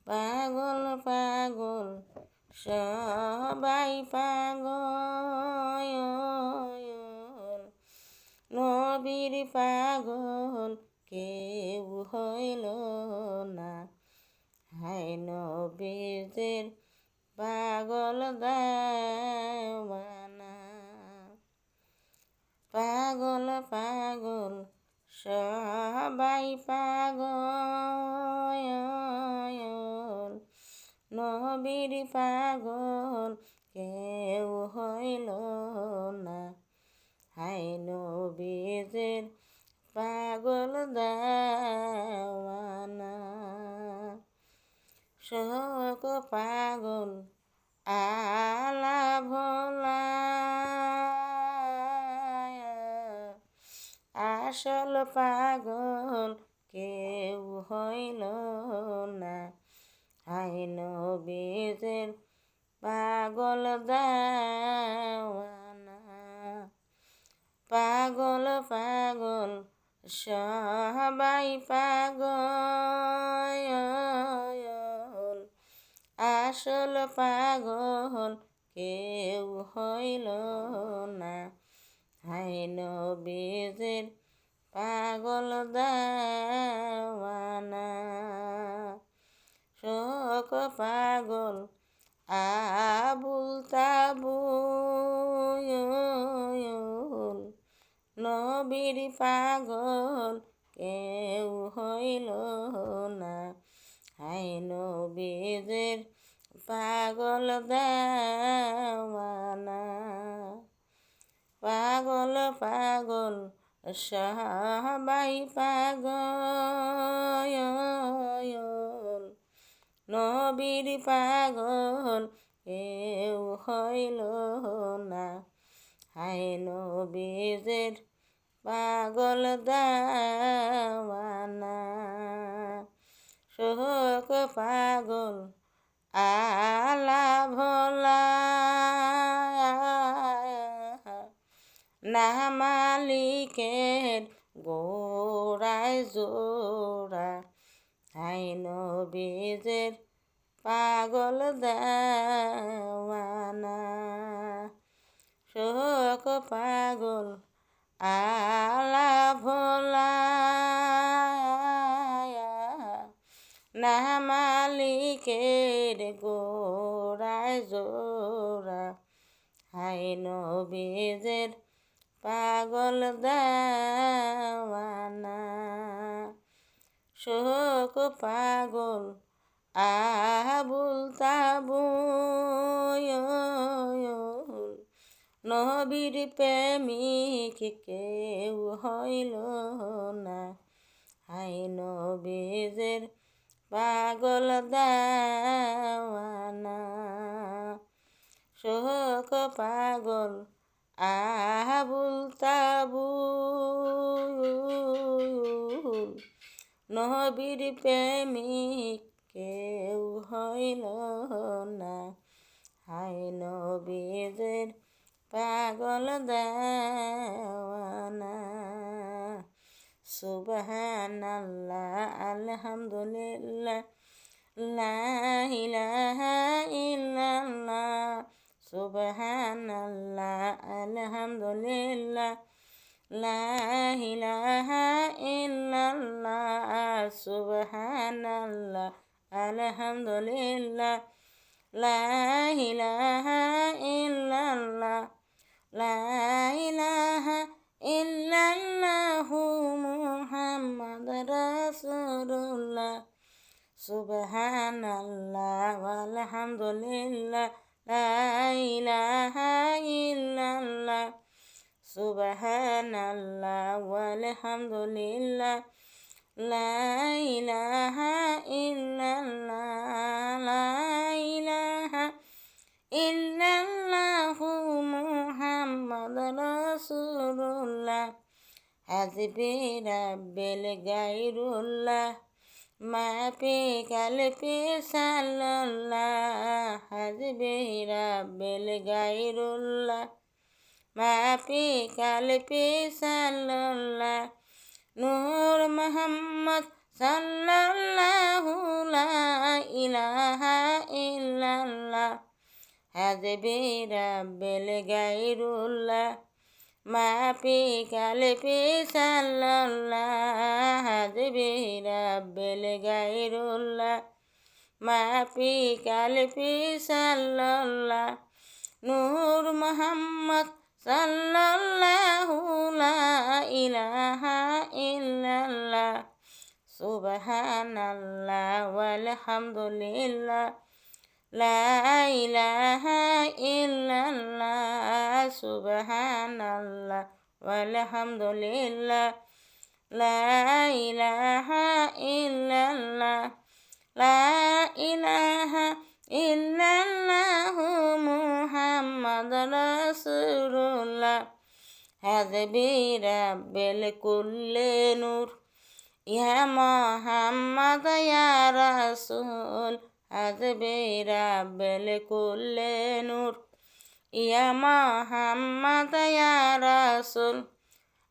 পাগল পাগল সবাই পাগল, নবীর পাগল কেউ হইল না। হায় নবীদের পাগল দেওয়ানা। পাগল পাগল সবাই পাগল, নবীর পাগল কেউ হইল না। হায় নবীদের পাগল দেওয়ানা। শোক পাগল আলা ভোলা, আসল পাগল কেউ হইল না। হায় নবীদের পাগল দেওয়ানা। পাগল পাগল সবাই পাগল, আসল পাগল কেউ হইল না। হায় নবীদের পাগল দেওয়ানা। শোক পাগল আবুল তাবুল, নবীর পাগল কেউ হইল না। হায় নবীদের পাগল দেওয়ানা। পাগল পাগল সবাই পাগল, নবীর পাগল কেউ হইল না। হায় নবীদের পাগল দেওয়ানা। শোক পাগল আলা ভোলা, না মালিকের গোড়ায় জোড়া। হায় নবীদের পাগল দেওয়ানা। শোক পাগল আলা ভোলা, না মালিকের গোড়ায় জোড়া। হায় নবীদের পাগল দেওয়ানা। শোক পাগল আবুল তাবুল, নবীর প্রেমিক কেউ হইল না। হায় নবীদের পাগল দেওয়ানা। শোক পাগল আবুল তাবুল, নবীর প্রেমিক কেউ হইল না। হায় নবীদের পাগল দেওয়ানা। সুবহানাল্লাহ আলহামদুলিল্লাহ লা ইলাহা ইল্লাল্লাহ। সুবহানাল্লাহ আলহামদুলিল্লাহ লা ইলাহা ইল্লাল্লাহ। সুবহানাল্লাহ আলহামদুলিল্লাহ লা ইলাহা ইল্লাল্লাহ। লা ইলাহা ইল্লাল্লাহু মুহাম্মাদুর রাসূলুল্লাহ। সুবহানাল্লাহ ওয়ালহামদুলিল্লাহ লা ইলাহা ইল্লাল্লাহ। সুবহানাল্লাহ ওয়ালহামদুলিল্লাহ লা ইলাহা ইল্লাল্লাহ। লা ইলাহা ইল্লাল্লাহু মুহাম্মাদুর রাসূলুল্লাহ। হাসবি রাব্বিল গায়রুল্লাহ, মা পি কালবি সাল্লাল্লাহ। হাসবি রাব্বিল গায়রুল্লাহ, মা পি কালবি সাল্লাল্লাহ। নূর মুহাম্মদ সাল্লাল্লাহু লা ইলাহা ইল্লাল্লাহ হাসবি রাব্বিল গায়রুল্লাহ মা ফি কালবি সাল্লাল্লাহ হাসবি রাব্বিল গায়রুল্লাহ মা ফি কালবি সাল্লাল্লাহ নূর মুহাম্মদ সাল্লাল্লাহু লা ইলাহা ইল্লাল্লাহ সুবহানাল্লাহ ওয়ালহামদুলিল্লাহ লা ইলাহা ইল্লাল্লাহ সুবহানাল্লাহ ওয়ালহামদুলিল্লাহ লা ইলাহা ইল্লাল্লাহ লা ইলাহা ইল্লাল্লাহু মুহাম্মাদুর রাসূলুল্লাহ হাসবি রাব্বিল কুল্লি নূর ইয়া মুহাম্মদ ইয়া রাসূল হাসবি রাব্বিল কুল্লি নূর ইয়া মুহাম্মদ ইয়া রাসূল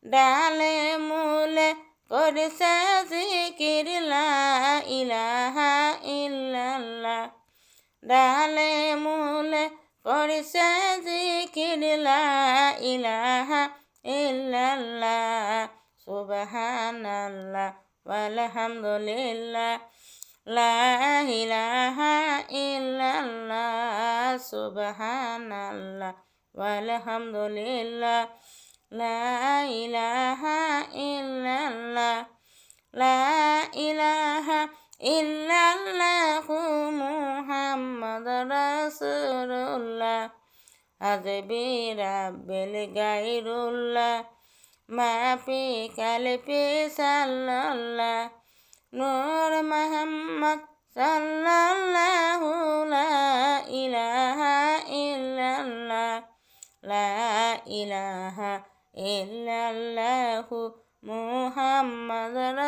ডালে মূলে করছে জিকির লা ইলাহা ইল্লাল্লাহ ডালে মূলে করছে জিকির লা ইলাহা ইল্লাল্লাহ সুবহানাল্লাহ ওয়ালহামদুলিল্লাহ লা ইলাহা ইল্লাল্লাহ সুবহানাল্লাহ ওয়ালহামদুলিল্লাহ লা ইলাহা ইল্লাল্লাহ লা ইলাহা ইল্লাল্লাহু মুহাম্মাদুর রাসূলুল্লাহ হাসবি রাব্বিল গায়রুল্লাহ মা ফি কালবি সাল্লাল্লাহ নূর মুহাম্মদ সাল্লাল্লাহু লা ইলাহা ইল্লাল্লাহ লা ইলাহা ইল্লাল্লাহু মুহাম্মাদুর